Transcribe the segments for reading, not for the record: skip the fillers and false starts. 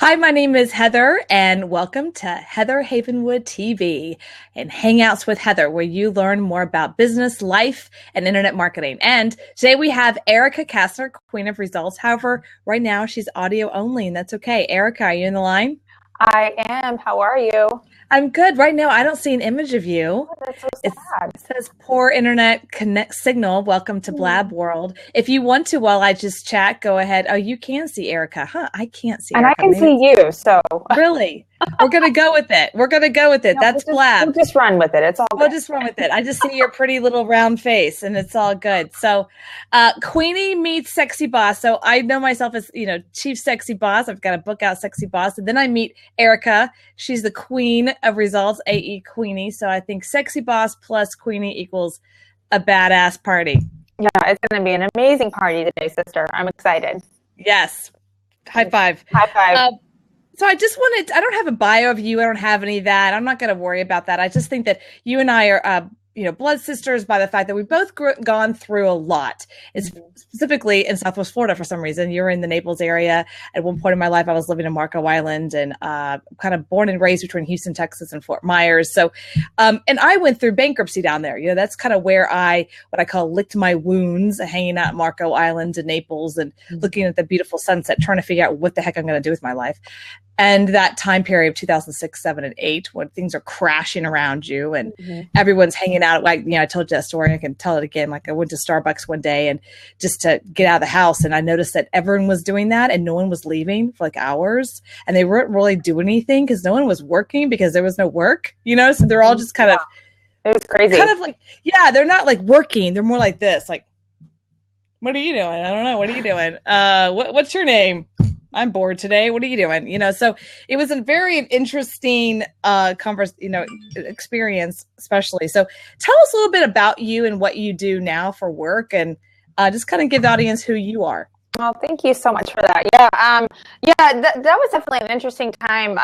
Hi, my name is Heather, and welcome to Heather Havenwood TV and Hangouts with Heather, where you learn more about business, life, and internet marketing. And today we have Erica Gastner, Queen of Results. However, right now she's audio only, and that's okay. Erica, are you in the line? I am. How are you? I'm good. Right now, I don't see an image of you. Oh, that's so sad. It says poor internet connect signal. Welcome to Blab World. If you want to, while I just chat, go ahead. Oh, you can see Erica, huh? I can't see And Erica. I can see you, so. Really? We're going to go with it. We're going to go with it. No, That's Blab. We'll just run with it. It's all good. We'll just run with it. I just see your pretty little round face, and it's all good. So Queenie meets Sexy Boss. So I know myself as, Chief Sexy Boss. I've got a book out, Sexy Boss. And then I meet Erica. She's the Queen of Results, AE Queenie. So I think Sexy Boss plus Queenie equals a badass party. Yeah, it's going to be an amazing party today, sister. I'm excited. Yes. High five. High five. So I don't have a bio of you. I don't have any of that. I'm not going to worry about that. I just think that you and I are, blood sisters by the fact that we've both gone through a lot. It's specifically in Southwest Florida for some reason. You're in the Naples area. At one point in my life, I was living in Marco Island and kind of born and raised between Houston, Texas and Fort Myers. So, and I went through bankruptcy down there. That's kind of where what I call licked my wounds, hanging out at Marco Island and Naples and looking at the beautiful sunset, trying to figure out what the heck I'm going to do with my life. And that time period of 2006, 7, and 8, when things are crashing around you and everyone's hanging out. Like, I told you that story. I can tell it again. Like I went to Starbucks one day and just to get out of the house. And I noticed that everyone was doing that and no one was leaving for like hours. And they weren't really doing anything because no one was working because there was no work, So they're all just kind of. It was crazy. Kind of like, they're not like working. They're more like this. Like, what are you doing? I don't know. What are you doing? What's your name? I'm bored today. What are you doing? So it was a very interesting experience, especially. So tell us a little bit about you and what you do now for work, and just kind of give the audience who you are. Well, thank you so much for that. Yeah, that was definitely an interesting time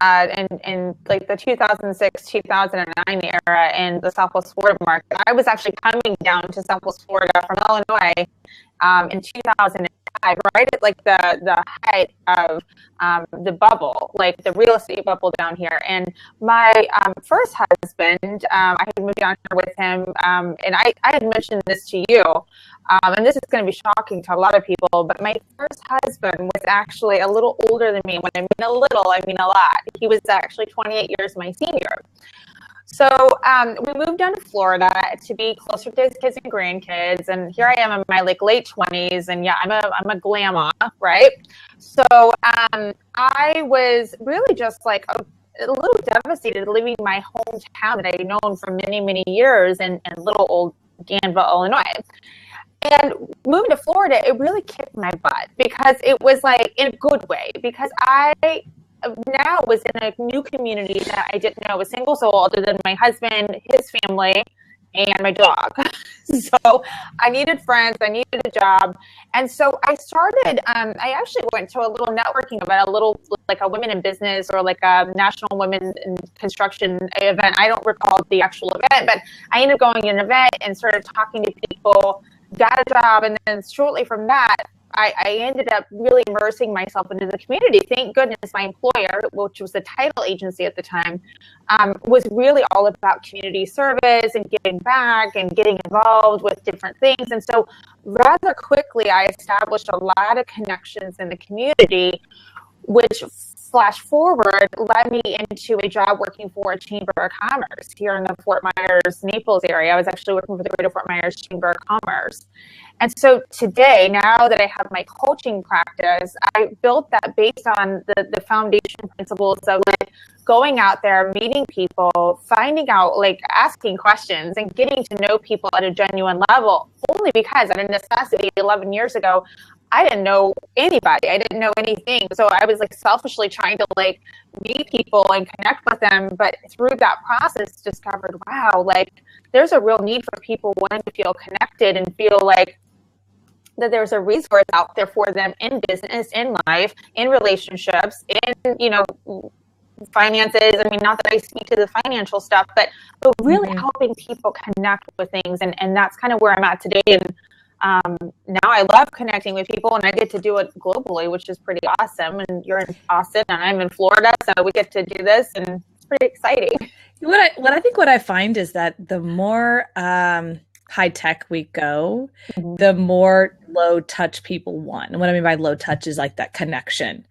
in like the 2006, 2009 era in the Southwest Florida market. I was actually coming down to Southwest Florida from Illinois in 2005, right at like the height of the bubble, like the real estate bubble down here. And my first husband, I had moved down here with him, and I had mentioned this to you. And this is going to be shocking to a lot of people, but my first husband was actually a little older than me. When I mean a little, I mean a lot. He was actually 28 years my senior. So we moved down to Florida to be closer to his kids and grandkids. And here I am in my like late 20s. And yeah, I'm a grandma, right? So I was really just like a little devastated leaving my hometown that I had known for many, many years in little old Danville, Illinois. And moving to Florida, it really kicked my butt because it was like in a good way, because I now was in a new community that I didn't know a single soul other than my husband, his family, and my dog. So I needed friends, I needed a job. And so I started, I actually went to a little networking event, like a women in business or like a national women in construction event. I don't recall the actual event, but I ended up going to an event and started talking to people, got a job, and then shortly from that, I ended up really immersing myself into the community. Thank goodness my employer, which was the title agency at the time, was really all about community service and giving back and getting involved with different things. And so rather quickly, I established a lot of connections in the community, which flash forward led me into a job working for a Chamber of Commerce here in the Fort Myers, Naples area. I was actually working for the Greater Fort Myers Chamber of Commerce. And so today, now that I have my coaching practice, I built that based on the foundation principles of like going out there, meeting people, finding out, like asking questions and getting to know people at a genuine level, only because out of necessity 11 years ago, I didn't know anybody. I didn't know anything. So I was like selfishly trying to like meet people and connect with them. But through that process, discovered, wow, like there's a real need for people wanting to feel connected and feel like that there's a resource out there for them in business, in life, in relationships, in, finances. I mean, not that I speak to the financial stuff, but really helping people connect with things. And that's kind of where I'm at today. And Now I love connecting with people, and I get to do it globally, which is pretty awesome. And you're in Austin and I'm in Florida, so we get to do this, and it's pretty exciting. What I find is that the more high tech we go, the more low touch people want. And what I mean by low touch is like that connection.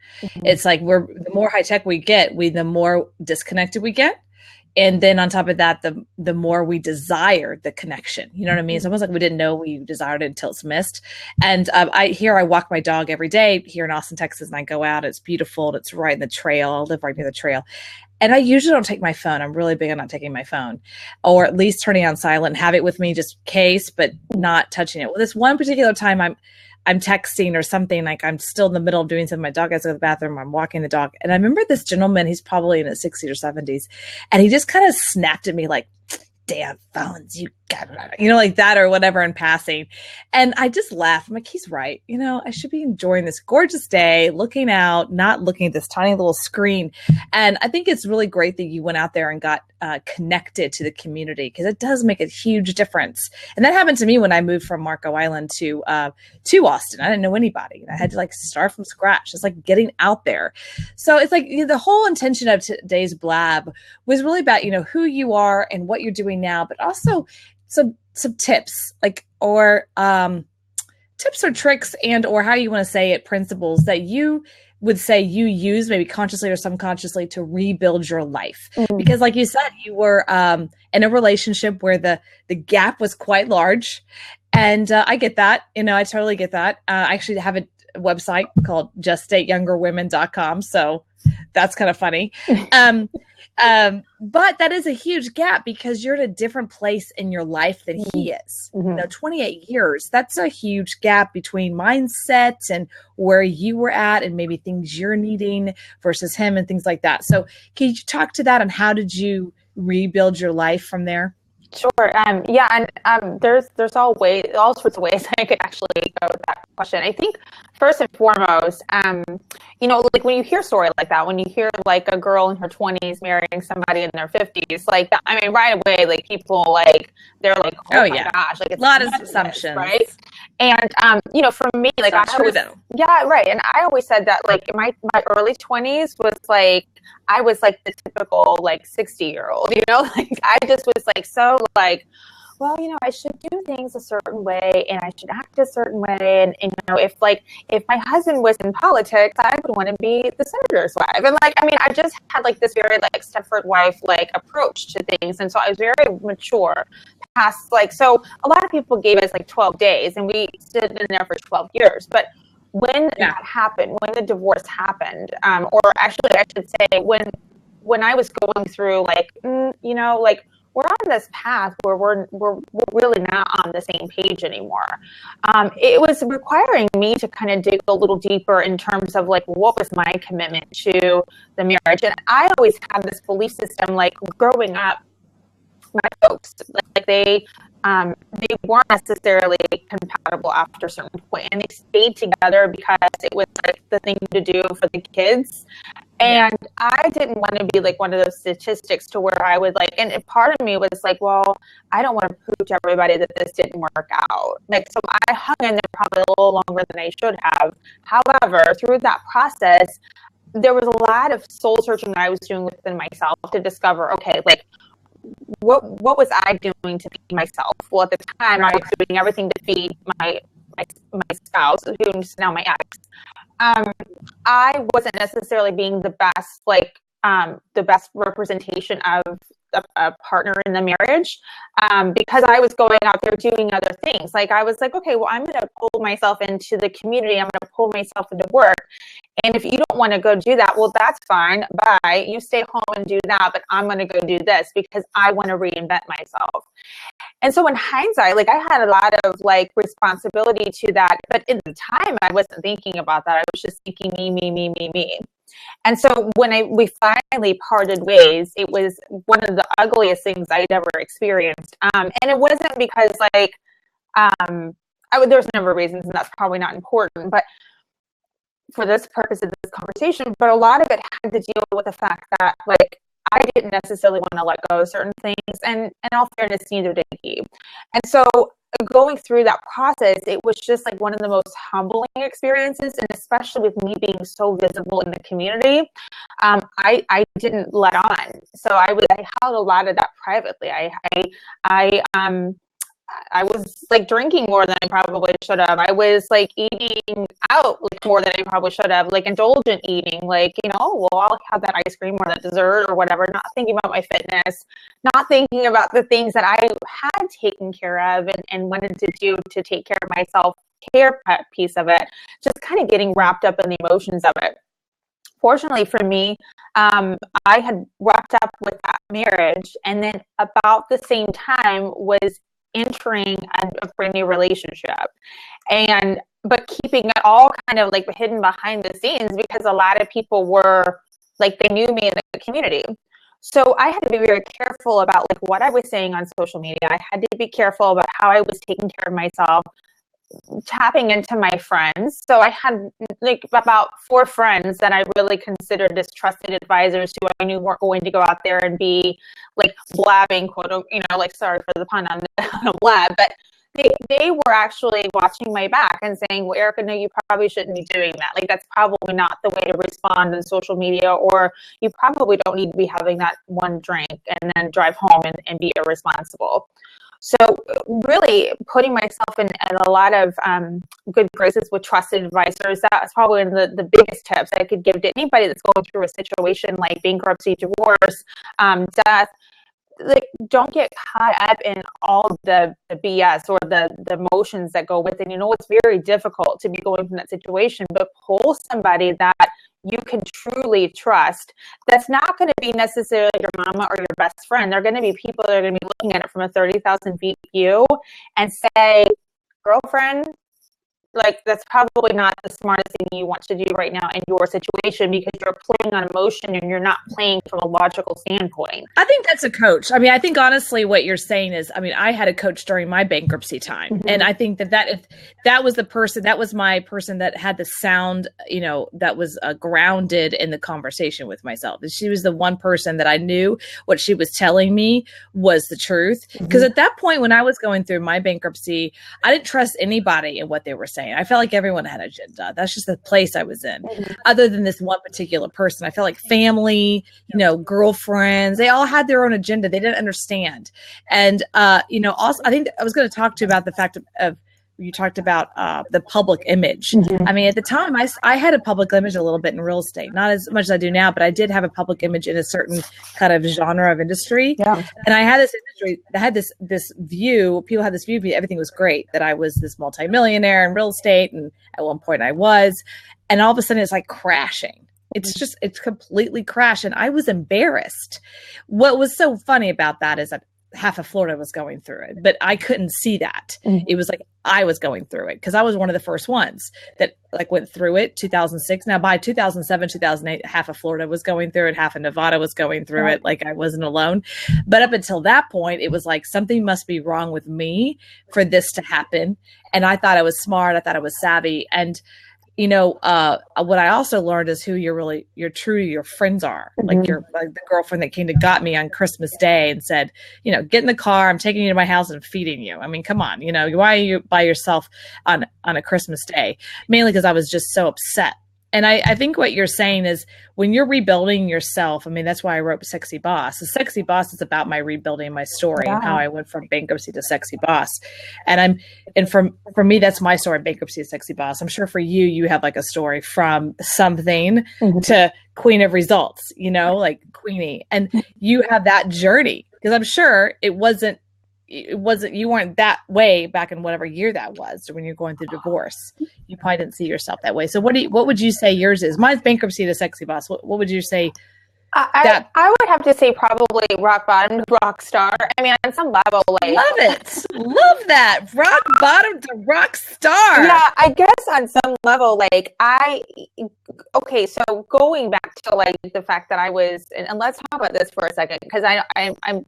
It's like the more high tech we get, the more disconnected we get. And then on top of that, the more we desire the connection. You know what I mean? It's almost like we didn't know we desired it until it's missed. And I walk my dog every day here in Austin, Texas, and I go out. It's beautiful. And it's right in the trail. I live right near the trail. And I usually don't take my phone. I'm really big on not taking my phone, or at least turning on silent and have it with me just in case, but not touching it. Well, this one particular time I'm texting or something, like I'm still in the middle of doing something. My dog has to go to the bathroom. I'm walking the dog. And I remember this gentleman, he's probably in his 60s or 70s. And he just kind of snapped at me like, damn phones, you got it, like that or whatever in passing. And I just laughed. I'm like, he's right. I should be enjoying this gorgeous day, looking out, not looking at this tiny little screen. And I think it's really great that you went out there and got connected to the community, because it does make a huge difference. And that happened to me when I moved from Marco Island to Austin. I didn't know anybody. I had to start from scratch. It's like getting out there. So it's like the whole intention of today's blab was really about, who you are and what you're doing now, but also some tips, or tips or tricks, and or how you want to say it, principles that you would say you use maybe consciously or subconsciously to rebuild your life. Because like you said, you were in a relationship where the gap was quite large. And I get that, I totally get that. I actually have a website called justdateyoungerwomen.com. So that's kind of funny. But that is a huge gap, because you're at a different place in your life than he is. 28 years, that's a huge gap between mindset and where you were at and maybe things you're needing versus him and things like that. So can you talk to that, and how did you rebuild your life from there? Sure. There's all sorts of ways I could actually go with that question. I think first and foremost, like when you hear a story like that, when you hear like a girl in her 20s marrying somebody in their 50s, right away, people they're like, oh my gosh, it's a lot of assumptions, right? And for me, yeah, right. And I always said that my early 20s was I was the typical 60-year-old, I just was well, I should do things a certain way, and I should act a certain way. And if my husband was in politics, I would want to be the senator's wife. And I just had this very Stepford wife approach to things. And so I was very mature past so a lot of people gave us 12 days, and we stood in there for 12 years. But when that happened, when the divorce happened, or actually I should say when I was going through we're on this path where we're really not on the same page anymore. It was requiring me to kind of dig a little deeper in terms of what was my commitment to the marriage. And I always had this belief system, growing up, my folks, they weren't necessarily compatible after a certain point, and they stayed together because it was the thing to do for the kids. And I didn't want to be one of those statistics to where I would and part of me was well, I don't want to prove to everybody that this didn't work out. So I hung in there probably a little longer than I should have. However, through that process, there was a lot of soul searching that I was doing within myself to discover, okay, what was I doing to feed myself? Well, at the time, I was doing everything to feed my spouse, who's now my ex. I wasn't necessarily being the best representation of a partner in the marriage, because I was going out there doing other things. I was okay, well, I'm going to pull myself into the community. I'm going to pull myself into work. And if you don't want to go do that, well, that's fine. Bye. You stay home and do that, but I'm going to go do this because I want to reinvent myself. And so in hindsight, I had a lot of responsibility to that. But in the time, I wasn't thinking about that. I was just thinking me. And so when we finally parted ways, it was one of the ugliest things I'd ever experienced. And it wasn't because there's a number of reasons, and that's probably not important, but for this purpose of this conversation, but a lot of it had to deal with the fact that I didn't necessarily want to let go of certain things, and in all fairness, neither did he. And so going through that process, it was just like one of the most humbling experiences, and especially with me being so visible in the community, I didn't let on. So I held a lot of that privately. I was like drinking more than I probably should have. I was like eating out like more than I probably should have, like indulgent eating, like, well, I'll have that ice cream or that dessert or whatever, not thinking about my fitness, not thinking about the things that I had taken care of and wanted to do to take care of myself, care piece of it, just kind of getting wrapped up in the emotions of it. Fortunately for me, I had wrapped up with that marriage, and then about the same time was entering a brand new relationship, but keeping it all kind of like hidden behind the scenes, because a lot of people were like, they knew me in the community. So I had to be very careful about like what I was saying on social media. I had to be careful about how I was taking care of myself, tapping into my friends. So I had like about 4 friends that I really considered as trusted advisors who I knew weren't going to go out there and be like blabbing, quote, like, sorry for the pun on the blab, but they were actually watching my back and saying, well, Erica, no, you probably shouldn't be doing that. Like, that's probably not the way to respond on social media, or you probably don't need to be having that one drink and then drive home and be irresponsible. So really putting myself in a lot of good graces with trusted advisors, that's probably one of the biggest tips I could give to anybody that's going through a situation like bankruptcy, divorce, death. Like, don't get caught up in all the BS or the emotions that go with it. It's very difficult to be going from that situation, but pull somebody that you can truly trust. That's not going to be necessarily your mama or your best friend. They're going to be people that are going to be looking at it from a 30,000 feet view and say, girlfriend, like, that's probably not the smartest thing you want to do right now in your situation, because you're playing on emotion and you're not playing from a logical standpoint. I think that's a coach. I mean, I think honestly what you're saying is, I mean, I had a coach during my bankruptcy time. Mm-hmm. And I think that if that was the person, that was my person that had the sound, that was grounded in the conversation with myself. And she was the one person that I knew what she was telling me was the truth. Because at that point, when I was going through my bankruptcy, I didn't trust anybody in what they were saying. I felt like everyone had an agenda. That's just the place I was in. Mm-hmm. Other than this one particular person, I felt like family, girlfriends, they all had their own agenda. They didn't understand. And, also, I think I was going to talk to you about the fact of you talked about the public image. Mm-hmm. I mean, at the time, I had a public image a little bit in real estate, not as much as I do now, but I did have a public image in a certain kind of genre of industry. Yeah. And I had this industry that had this view, people had this view of me, everything was great, that I was this multimillionaire in real estate. And at one point I was, and all of a sudden it's like crashing. It's completely crashed. And I was embarrassed. What was so funny about that is that half of Florida was going through it, but I couldn't see that. Mm-hmm. It was like I was going through it because I was one of the first ones that like went through it. 2006. Now by 2007, 2008, half of Florida was going through it. Half of Nevada was going through it. Like I wasn't alone. But up until that point, it was like something must be wrong with me for this to happen. And I thought I was smart. I thought I was savvy. And what I also learned is who your friends are. Mm-hmm. Like the girlfriend that came to got me on Christmas Day and said, get in the car. I'm taking you to my house and feeding you. I mean, come on, why are you by yourself on a Christmas Day? Mainly because I was just so upset. And I think what you're saying is when you're rebuilding yourself, I mean, that's why I wrote Sexy Boss. The Sexy Boss is about my rebuilding my story and how I went from bankruptcy to Sexy Boss. And for me, that's my story, bankruptcy to Sexy Boss. I'm sure for you have like a story from something to Queen of Results, like Queenie. And you have that journey because I'm sure it wasn't, you weren't that way back in whatever year that was when you're going through divorce. You probably didn't see yourself that way. So what would you say yours is? Mine's bankruptcy to Sexy Boss. What would you say? I would have to say probably rock bottom to rock star. I mean, on some level, like, love it. Love that. Rock bottom to rock star. Yeah, I guess on some level, like so going back to like the fact that I was, and let's talk about this for a second, because I'm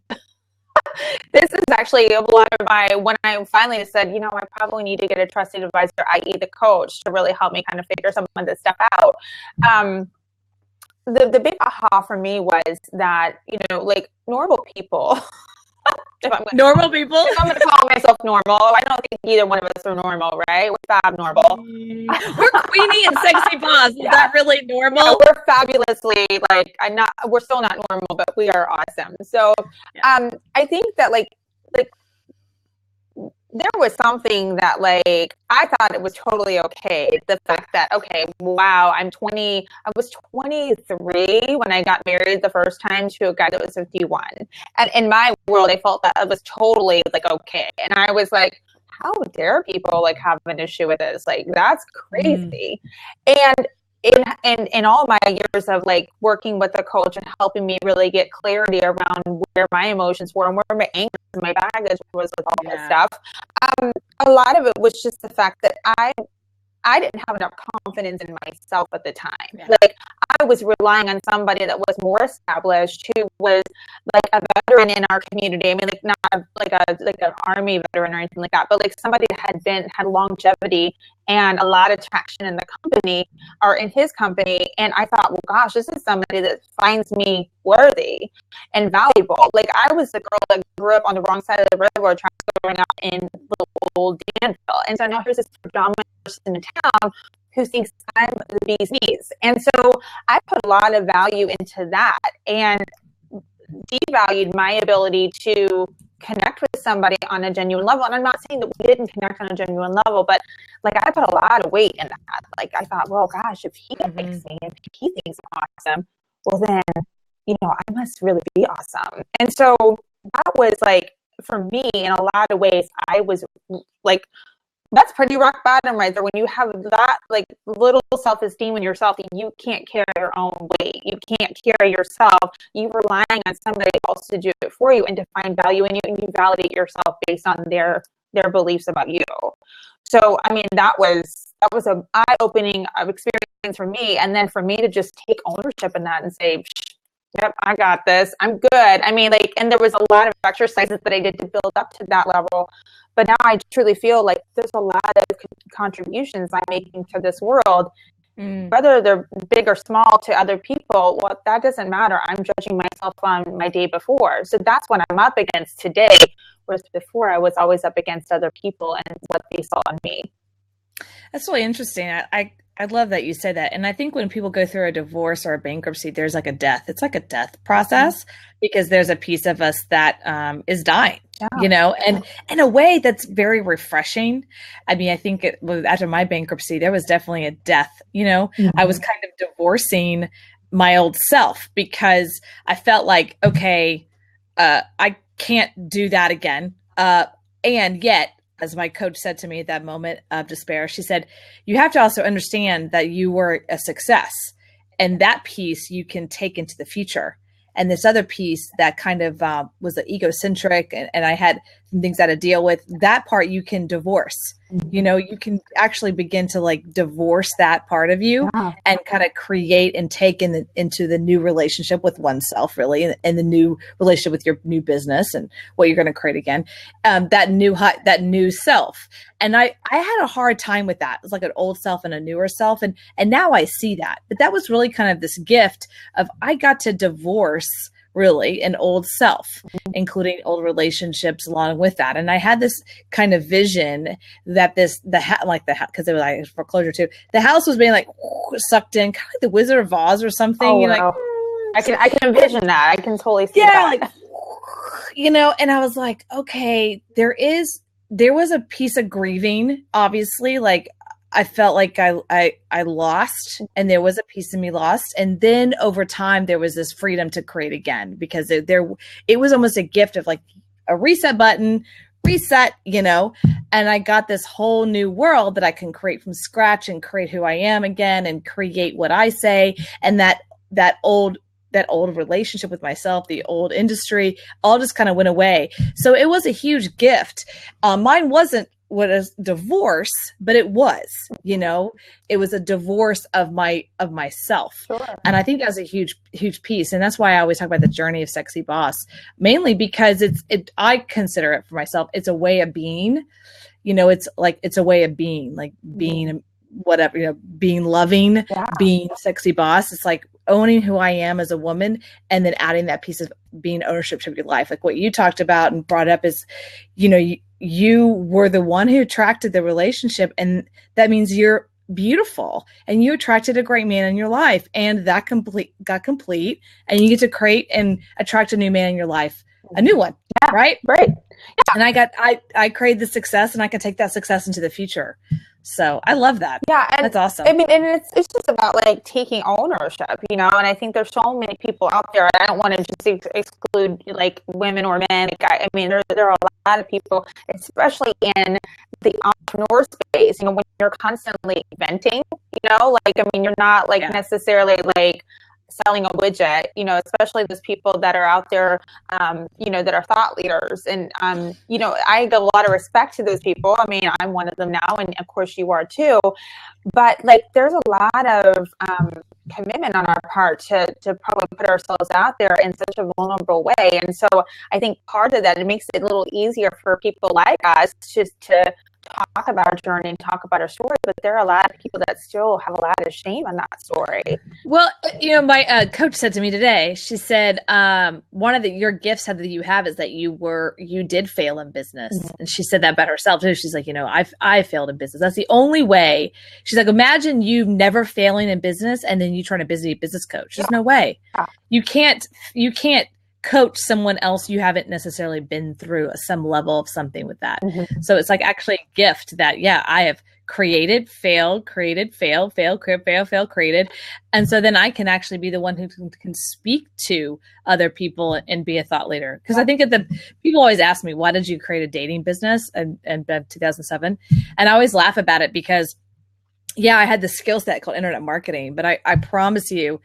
this is actually a lot of when I finally said, I probably need to get a trusted advisor, i.e. the coach, to really help me kind of figure some of this stuff out. the big aha for me was that, you know, like normal people, Normal people. if I'm going to call myself normal, I don't think either one of us are normal, right? We're abnormal. We're Queenie and Sexy Boss. Is that really normal? Yeah, we're fabulously, like, we're still not normal, but we are awesome. So, I think that like there was something that like I thought it was totally okay. The fact that, okay, wow, I was 23 when I got married the first time to a guy that was 51. And in my world, I felt that it was totally like okay. And I was like, how dare people like have an issue with this? Like, that's crazy. And in all my years of like working with a coach and helping me really get clarity around where my emotions were and where my anger and my baggage was with all this stuff, a lot of it was just the fact that I didn't have enough confidence in myself at the time. Like, I was relying on somebody that was more established, who was like a veteran in our community. I mean, like not like an army veteran or anything like that, but like somebody that had longevity and a lot of traction in the company or in his company. And I thought, well, gosh, this is somebody that finds me worthy and valuable. Like, I was the girl that grew up on the wrong side of the railroad tracks growing up in little old Danville. And so now here's this predominant person in town who thinks I'm the bee's knees. And so I put a lot of value into that and devalued my ability to connect with somebody on a genuine level. And I'm not saying that we didn't connect on a genuine level, but like I put a lot of weight in that. Like, I thought, well, gosh, if he thinks me, if he thinks I'm awesome, well then, you know, I must really be awesome. And so that was like, for me, in a lot of ways, I was like, that's pretty rock bottom right there. When you have that like little self-esteem in yourself, you can't carry your own weight. You can't carry yourself. You're relying on somebody else to do it for you and to find value in you, and you validate yourself based on their beliefs about you. So, I mean, that was an eye-opening experience for me. And then for me to just take ownership in that and say, yep, I got this. I'm good. I mean, like, and there was a lot of exercises that I did to build up to that level. But now I truly feel like there's a lot of contributions I'm making to this world, whether they're big or small to other people. Well, that doesn't matter. I'm judging myself on my day before. So that's what I'm up against today. Whereas before I was always up against other people and what they saw in me. That's really interesting. I love that you said that. And I think when people go through a divorce or a bankruptcy, there's like a death. It's like a death process because there's a piece of us that is dying, you know, and in a way that's very refreshing. I mean, I think after my bankruptcy, there was definitely a death, you know, I was kind of divorcing my old self because I felt like, okay, I can't do that again. And yet, as my coach said to me at that moment of despair, she said, you have to also understand that you were a success, and that piece you can take into the future. And this other piece that kind of was egocentric and I had some things I had to deal with, that part you can divorce. You know, you can actually begin to like divorce that part of you and kind of create and take into the new relationship with oneself, really, and the new relationship with your new business and what you're going to create again, that new self. And I had a hard time with that. It was like an old self and a newer self. And now I see that. But that was really kind of this gift of I got to divorce really an old self, including old relationships along with that. And I had this kind of vision that because it was like foreclosure too. The house was being like sucked in, kind of like the Wizard of Oz or something. Oh, You're wow. like, I can envision that. I can totally see that. like, you know, and I was like, okay, there was a piece of grieving, obviously, like I felt like I lost, and there was a piece of me lost. And then over time, there was this freedom to create again, because it was almost a gift of like a reset button, you know, and I got this whole new world that I can create from scratch and create who I am again and create what I say. And that old relationship with myself, the old industry, all just kind of went away. So it was a huge gift. Mine wasn't what a divorce, but it was, you know, it was a divorce of myself. Sure. And I think that's a huge, huge piece. And that's why I always talk about the journey of Sexy Boss, mainly because I consider it for myself. It's a way of being, you know, it's a way of being, like being whatever, you know, being loving, being Sexy Boss. It's like, owning who I am as a woman, and then adding that piece of being ownership to your life. Like what you talked about and brought up is, you were the one who attracted the relationship, and that means you're beautiful and you attracted a great man in your life, and that got complete, and you get to create and attract a new man in your life, a new one. Yeah, right. Yeah. And I created the success, and I can take that success into the future. So I love that. Yeah, and that's awesome. I mean, and it's just about like taking ownership, and I think there's so many people out there. I don't want to just exclude like women or men. I mean, there are a lot of people, especially in the entrepreneur space. When you're constantly venting, like, I mean, you're not like necessarily like selling a widget, especially those people that are out there, that are thought leaders. And, I give a lot of respect to those people. I mean, I'm one of them now, and of course you are too. But like, there's a lot of commitment on our part to probably put ourselves out there in such a vulnerable way. And so I think part of that, it makes it a little easier for people like us just to talk about our journey and talk about our story, but there are a lot of people that still have a lot of shame in that story. Well, my coach said to me today, she said, one of your gifts that you have is that you did fail in business. Mm-hmm. And she said that about herself too. She's like, I failed in business. That's the only way. She's like, imagine you never failing in business and then you trying to be a business coach. There's no way. Yeah. You can't coach someone else you haven't necessarily been through some level of something with that. Mm-hmm. So it's like actually a gift that, I have created, failed, created, failed, created. And so then I can actually be the one who can speak to other people and be a thought leader. Because I think that people always ask me, why did you create a dating business in 2007? And I always laugh about it because, I had the skill set called internet marketing, but I promise you,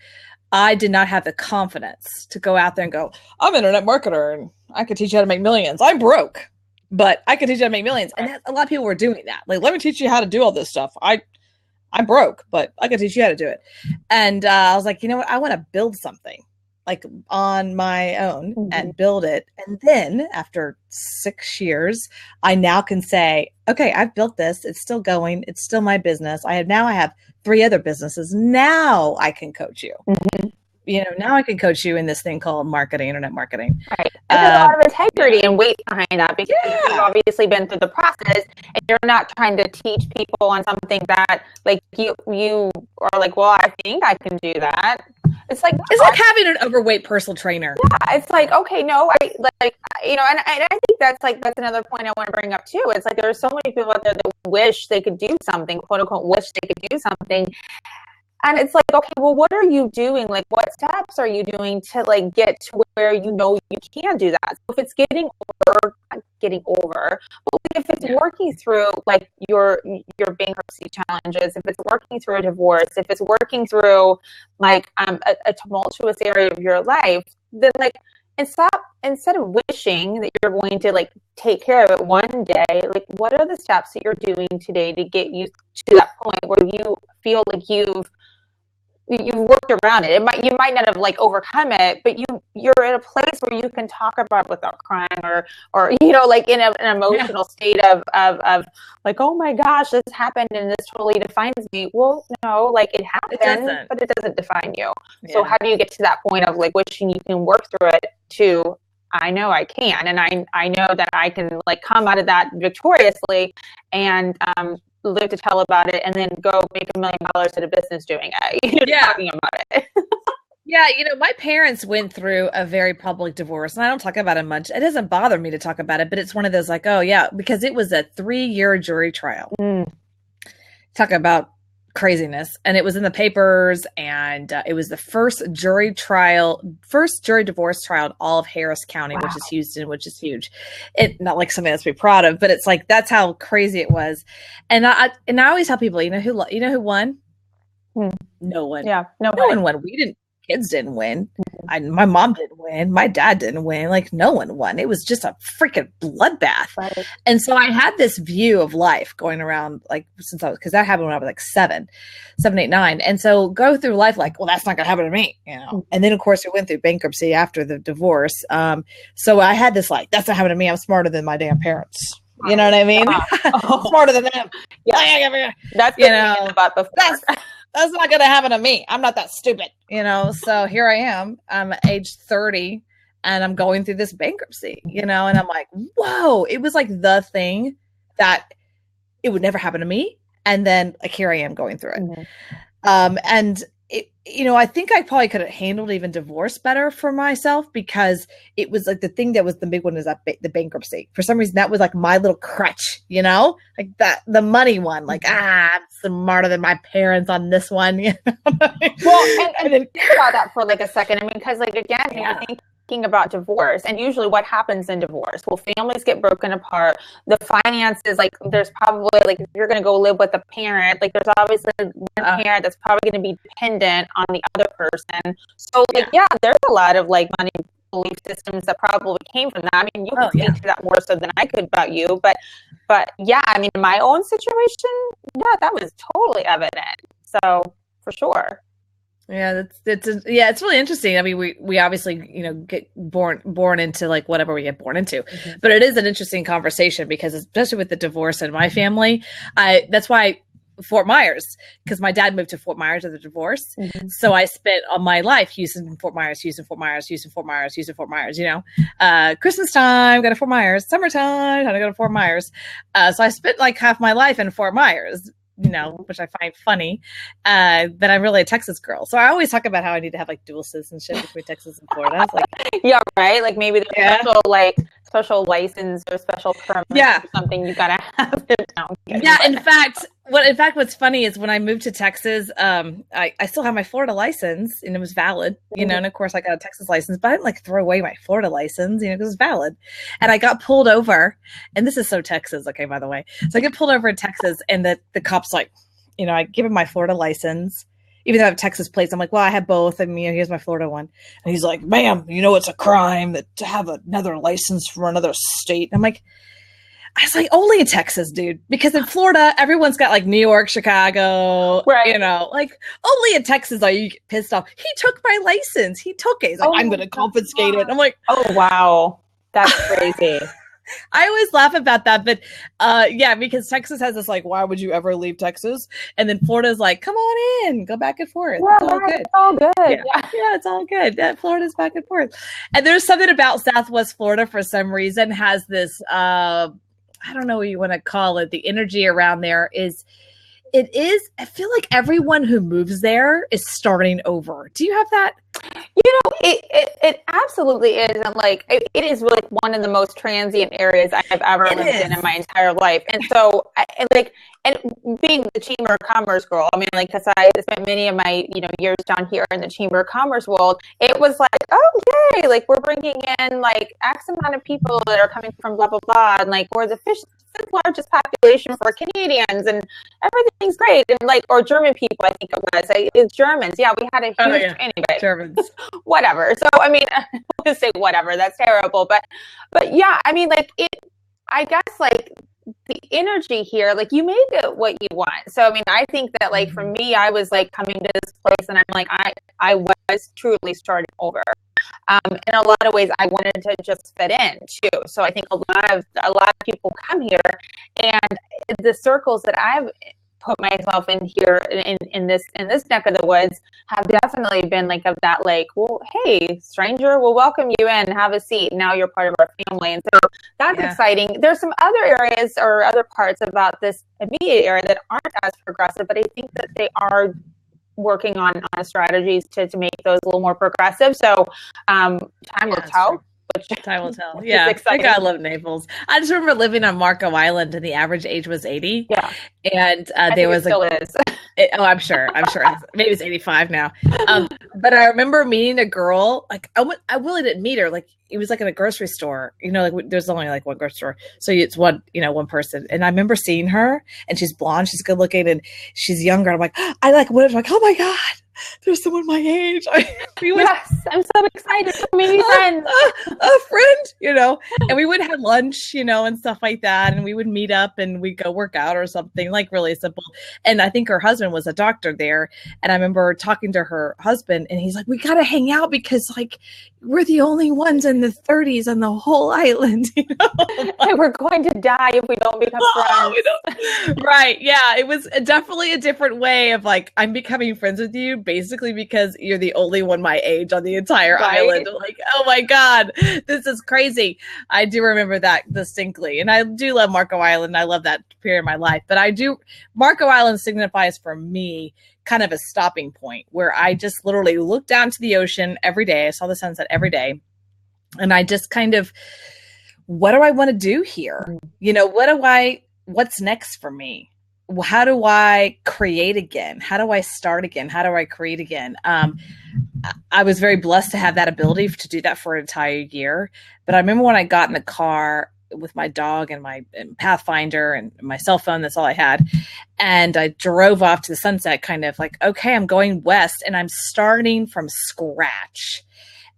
I did not have the confidence to go out there and go, I'm an internet marketer and I could teach you how to make millions. I'm broke, but I could teach you how to make millions. And a lot of people were doing that. Like, let me teach you how to do all this stuff. I'm broke, but I could teach you how to do it. And I was like, you know what? I want to build something like on my own and build it. And then after 6 years, I now can say, okay, I've built this. It's still going. It's still my business. I have 3 other businesses. Now I can coach you. Mm-hmm. Now I can coach you in this thing called internet marketing. Right. And there's a lot of integrity and weight behind that because you've obviously been through the process and you're not trying to teach people on something that like you are like, well, I think I can do that. It's like having an overweight personal trainer. Yeah, it's like, okay, no, and I think that's another point I want to bring up too. It's like there's so many people out there that wish they could do something, quote unquote, wish they could do something. And it's like, okay, well, what are you doing? Like, what steps are you doing to like get to where you can do that? So if it's getting over, but if it's working through like your bankruptcy challenges, if it's working through a divorce, if it's working through like a tumultuous area of your life, then like instead of wishing that you're going to like take care of it one day, like what are the steps that you're doing today to get you to that point where you feel like you've worked around it. You might not have like overcome it, but you're in a place where you can talk about it without crying or like in an emotional state of like, oh my gosh, this happened and this totally defines me. Well, no, like it happened, but it doesn't define you. Yeah. So how do you get to that point of like wishing you can work through it to I know I can, and I know that I can like come out of that victoriously and live to tell about it and then go make $1 million at a business doing it. Talking about it. Yeah, my parents went through a very public divorce, and I don't talk about it much. It doesn't bother me to talk about it, but it's one of those like, oh yeah, because it was a 3-year jury trial. Talk about craziness. And it was in the papers, and it was the first jury divorce trial in all of Harris County, which is Houston, which is huge. It not like something that's to be proud of, but it's like that's how crazy it was. And I always tell people, who won? No one. Yeah, no one won. Kids didn't win. My mom didn't win. My dad didn't win. Like no one won. It was just a freaking bloodbath. Right. And so I had this view of life going around like because that happened when I was like 7, 8, 9. And so go through life like, well, that's not going to happen to me, And then of course we went through bankruptcy after the divorce. So I had this like, that's not happening to me. I'm smarter than my damn parents. You know what I mean? Smarter than them. Yeah. That's about before. That's not going to happen to me. I'm not that stupid, So here I am. I'm age 30 and I'm going through this bankruptcy, and I'm like, whoa, it was like the thing that it would never happen to me. And then like, here I am going through it. Mm-hmm. And it, I think I probably could have handled even divorce better for myself, because it was like the thing that was the big one is that the bankruptcy. For some reason, that was like my little crutch, like that, the money one, like, I'm smarter than my parents on this one. Well, and then think about that for like a second. I mean, because like, again, I think about divorce, and usually what happens in divorce, well, families get broken apart, the finances, like there's probably like, if you're going to go live with a parent, like there's obviously one parent that's probably going to be dependent on the other person. So like, there's a lot of like money belief systems that probably came from that. I mean, you can speak to that more so than I could about you, but yeah, I mean, in my own situation, that was totally evident. So for sure. Yeah, it's really interesting. I mean, we obviously, get born into like whatever we get born into, but it is an interesting conversation, because especially with the divorce in my family, that's why Fort Myers, because my dad moved to Fort Myers as a divorce. Mm-hmm. So I spent all my life Houston, Fort Myers, Houston, Fort Myers, Houston, Fort Myers, Houston, Fort Myers, Christmas time, go to Fort Myers, summertime, time to go to Fort Myers. So I spent like half my life in Fort Myers, which I find funny, but I'm really a Texas girl. So I always talk about how I need to have like dual citizenship between Texas and Florida. It's like, yeah, right. Like maybe the special license or special permit or something you gotta have it down. Yeah, in fact, what's funny is when I moved to Texas, I still have my Florida license and it was valid, and of course I got a Texas license, but I didn't like throw away my Florida license, because it was valid. And I got pulled over, and this is so Texas, okay, by the way. So I get pulled over in Texas, and the cop's like, I give him my Florida license, even though I have Texas plates. I'm like, well, I have both. I mean, here's my Florida one. And he's like, ma'am, it's a crime to have another license from another state. And I'm like, I was like, only in Texas, dude, because in Florida, everyone's got like New York, Chicago, right? Like only in Texas are you get pissed off. He took my license. He took it. He's like, I'm going to confiscate it. I'm like, oh, wow. That's crazy. I always laugh about that, but because Texas has this like, why would you ever leave Texas? And then Florida's like, come on in, go back and forth. Yeah, it's all good. It's all good. Yeah, it's all good. Florida's back and forth. And there's something about Southwest Florida for some reason has this, I don't know what you want to call it. The energy around there I feel like everyone who moves there is starting over. Do you have that? It absolutely is. And like, it is like one of the most transient areas I have ever lived in my entire life. And so and being the Chamber of Commerce girl, I mean, like, cause I spent many of my, years down here in the Chamber of Commerce world, it was like, oh, yay. Like we're bringing in like X amount of people that are coming from blah, blah, blah. And like, we're the fifth largest population for Canadians and everything's great. And like, or German people, I think it was Germans. Yeah. We had a huge, anyway, Germans, whatever. So, I mean, I want to say whatever, that's terrible. But yeah, I mean, like I guess like the energy here, like you make it what you want. So, I mean, I think that like for me, I was like coming to this place and I'm like, I was truly starting over. In a lot of ways, I wanted to just fit in too. So I think a lot of people come here, and the circles that I've put myself in here in this neck of the woods have definitely been like of that, like, well, hey, stranger, we'll welcome you in, have a seat. Now you're part of our family, and so that's exciting. There's some other areas or other parts about this immediate area that aren't as progressive, but I think that they are working on strategies to make those a little more progressive. So time will tell. Time will tell. Yeah, I think I love Naples. I just remember living on Marco Island, and the average age was 80. Yeah, and there was still is. I'm sure. Maybe it's 85 now. But I remember meeting a girl. Like I really didn't meet her. Like it was like in a grocery store. Like there's only like one grocery store, so it's one person. And I remember seeing her, and she's blonde, she's good looking, and she's younger. I'm like, oh my god. there's someone my age. Yes, I'm so excited for many friends. A friend, and we would have lunch, and stuff like that. And we would meet up and we'd go work out or something, like really simple. And I think her husband was a doctor there. And I remember talking to her husband and he's like, we got to hang out because like we're the only ones in the 30s on the whole island. And we're going to die if we don't become friends. Right. Yeah. It was definitely a different way of like, I'm becoming friends with you basically because you're the only one my age on the entire island. Like, oh my God, this is crazy. I do remember that distinctly. And I do love Marco Island. I love that period of my life. But Marco Island signifies for me kind of a stopping point where I just literally looked down to the ocean every day. I saw the sunset every day. And I just kind of, what do I want to do here? What's next for me? How do I create again? How do I start again? How do I create again? I was very blessed to have that ability to do that for an entire year. But I remember when I got in the car with my dog and my Pathfinder and my cell phone, that's all I had. And I drove off to the sunset kind of like, okay, I'm going west and I'm starting from scratch.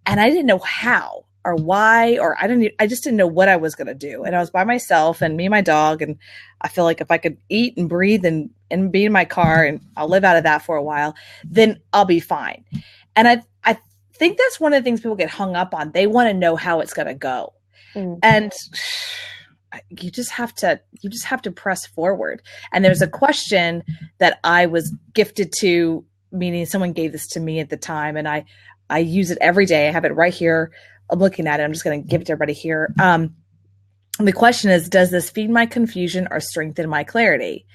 And I didn't know how or why, or I just didn't know what I was going to do. And I was by myself and me and my dog. And I feel like if I could eat and breathe and be in my car and I'll live out of that for a while, then I'll be fine. And I think that's one of the things people get hung up on. They want to know how it's going to go. And you just have to press forward. And there's a question that I was gifted to, meaning someone gave this to me at the time. And I use it every day. I have it right here. I'm looking at it. I'm just going to give it to everybody here. The question is, does this feed my confusion or strengthen my clarity?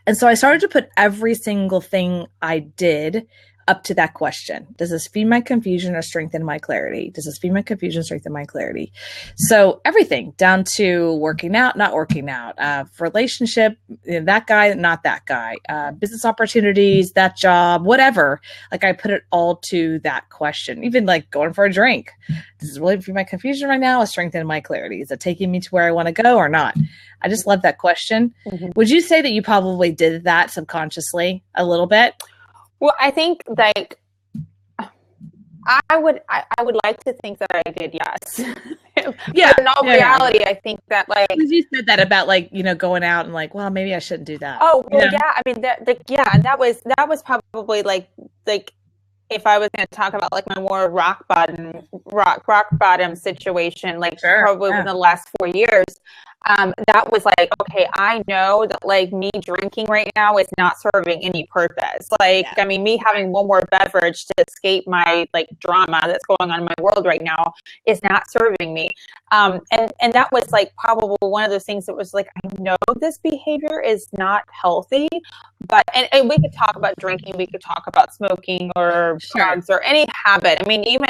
And so I started to put every single thing I did up to that question. Does this feed my confusion or strengthen my clarity? Does this feed my confusion, strengthen my clarity? So everything down to working out, not working out, relationship, that guy, not that guy, business opportunities, that job, whatever. Like I put it all to that question, even like going for a drink. Does this really feed my confusion right now or strengthen my clarity? Is it taking me to where I want to go or not? I just love that question. Mm-hmm. Would you say that you probably did that subconsciously a little bit? Well, I think like I would like to think that I did, yes. Yeah. But in all reality, I think that like you said that about like going out and like, well, maybe I shouldn't do that. Oh, well, yeah. I mean, that was probably like if I was going to talk about like my more rock bottom situation, like probably within the last 4 years. That was like, okay, I know that like me drinking right now is not serving any purpose. Like, I mean, me having one more beverage to escape my like drama that's going on in my world right now is not serving me. And that was like probably one of those things that was like, I know this behavior is not healthy, but, and we could talk about drinking, we could talk about smoking or drugs or any habit. I mean, even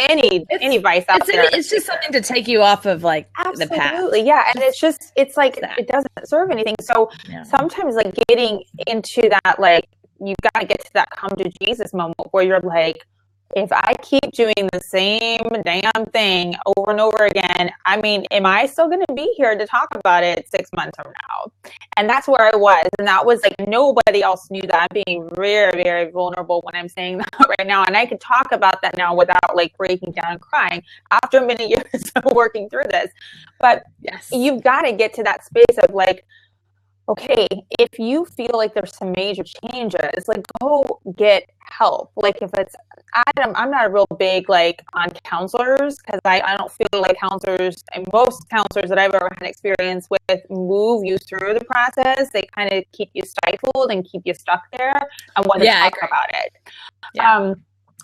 any vice out there. It's just something to take you off of like Absolutely, the path. Yeah. And it's like, it doesn't serve anything. So sometimes like getting into that, like, you've got to get to that come to Jesus moment where you're like, if I keep doing the same damn thing over and over again, I mean, am I still going to be here to talk about it 6 months from now? And that's where I was. And that was like, nobody else knew that. I'm being very, very vulnerable when I'm saying that right now. And I could talk about that now without like breaking down and crying after many years of working through this. But you've got to get to that space of like, okay, if you feel like there's some major changes, like go get help. Like if it's, I'm not a real big like on counselors because I don't feel like counselors and most counselors that I've ever had experience with move you through the process. They kind of keep you stifled and keep you stuck there and want to talk about it. Yeah.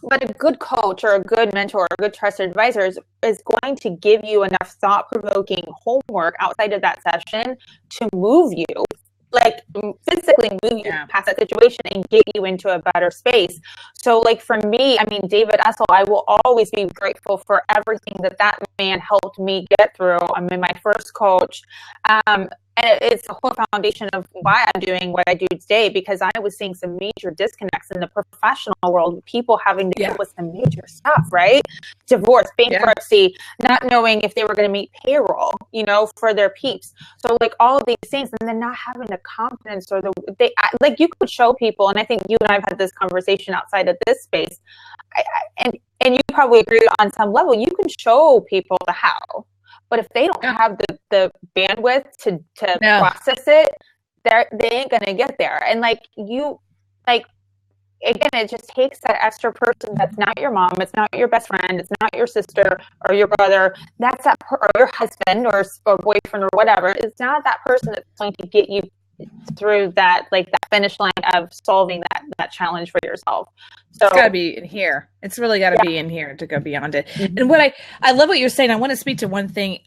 But a good coach or a good mentor or a good trusted advisor is going to give you enough thought-provoking homework outside of that session to move you, like physically move you past that situation and get you into a better space. So like for me, I mean, David Essel, I will always be grateful for everything that man helped me get through. I mean, my first coach, And it's the whole foundation of why I'm doing what I do today, because I was seeing some major disconnects in the professional world, people having to deal with some major stuff, right? Divorce, bankruptcy, not knowing if they were going to meet payroll, you know, for their peeps. So like all of these things, and then not having the confidence or like you could show people, and I think you and I have had this conversation outside of this space, and you probably agree on some level, you can show people the how. But if they don't have the bandwidth to process it, they ain't going to get there. And again, it just takes that extra person that's not your mom, it's not your best friend, it's not your sister or your brother, that's or your husband or boyfriend or whatever. It's not that person that's going to get you through that finish line of solving that challenge for yourself. So it's got to be in here. It's really got to be in here to go beyond it. Mm-hmm. And what I love what you're saying. I want to speak to one thing,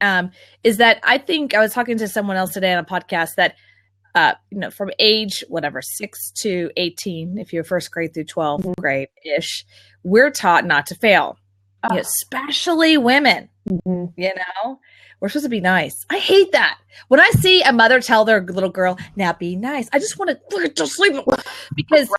is that I think I was talking to someone else today on a podcast that, from age, 6 to 18, if you're first grade through 12th grade ish, we're taught not to fail, especially women, we're supposed to be nice. I hate that. When I see a mother tell their little girl, now be nice, I just want to sleep because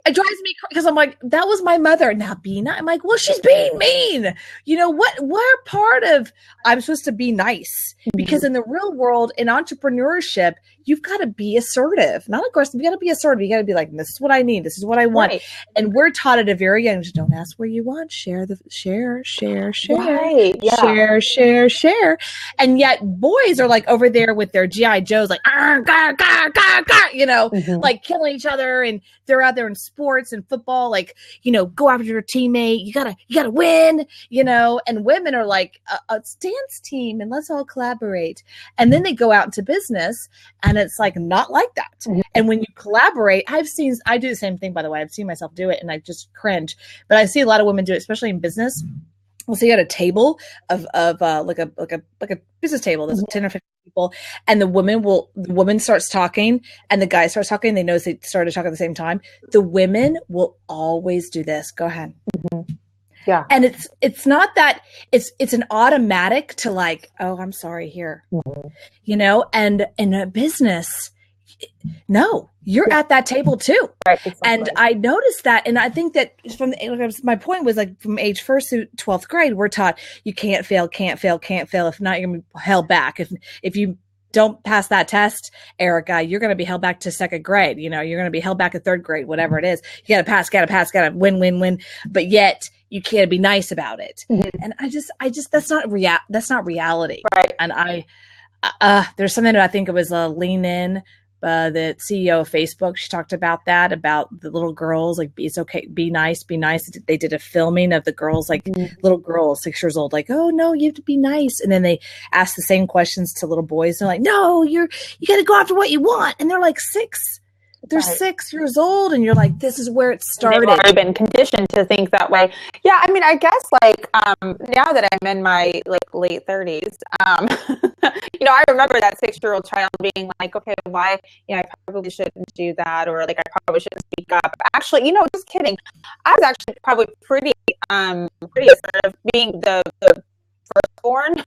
it drives me crazy, because I'm like, that was my mother. Now be nice. I'm like, well, she's being mean. What part of I'm supposed to be nice? Because in the real world, in entrepreneurship, you've got to be assertive, not aggressive. You got to be assertive. You got to be like, this is what I need. This is what I want. Right. And we're taught at a very young age, don't ask where you want. Share. Right. Yeah. Share. And yet boys are like over there with their G.I. Joes, like, like killing each other. And they're out there in sports and football, like, go after your teammate. You gotta win, and women are like a dance team and let's all collaborate. And then they go out into business and it's like, not like that. Mm-hmm. And when you collaborate, I do the same thing, by the way. I've seen myself do it and I just cringe, but I see a lot of women do it, especially in business. We'll see at a table of like a business table. There's 10 or 15 people, and the woman starts talking, and the guy starts talking. They notice they started talking at the same time. The women will always do this. Go ahead. Mm-hmm. Yeah, and it's not that it's an automatic to like, oh, I'm sorry here, and in a business. No, you're at that table too. Right, exactly. And I noticed that. And I think that my point was like from age 1st to 12th grade, we're taught you can't fail. If not, you're going to be held back. If you don't pass that test, Erica, you're going to be held back to 2nd grade. You're going to be held back to 3rd grade, whatever it is. You got to pass, got to win. But yet you can't be nice about it. Mm-hmm. And I just, that's not reality. Right. And there's something that I think it was Lean In. The CEO of Facebook, she talked about that, about the little girls, like, it's okay, be nice. They did a filming of the girls, like little girls, 6 years old, like, oh no, you have to be nice. And then they asked the same questions to little boys. They're like, no, you got to go after what you want. And they're like 6. They're 6 years old, and you're like, this is where it started. They've already been conditioned to think that way. Yeah, I mean, I guess now that I'm in my late 30s, I remember that 6-year-old child being like, okay, why? I probably shouldn't do that, or like I probably shouldn't speak up. Actually, just kidding. I was actually probably pretty assertive, being the firstborn.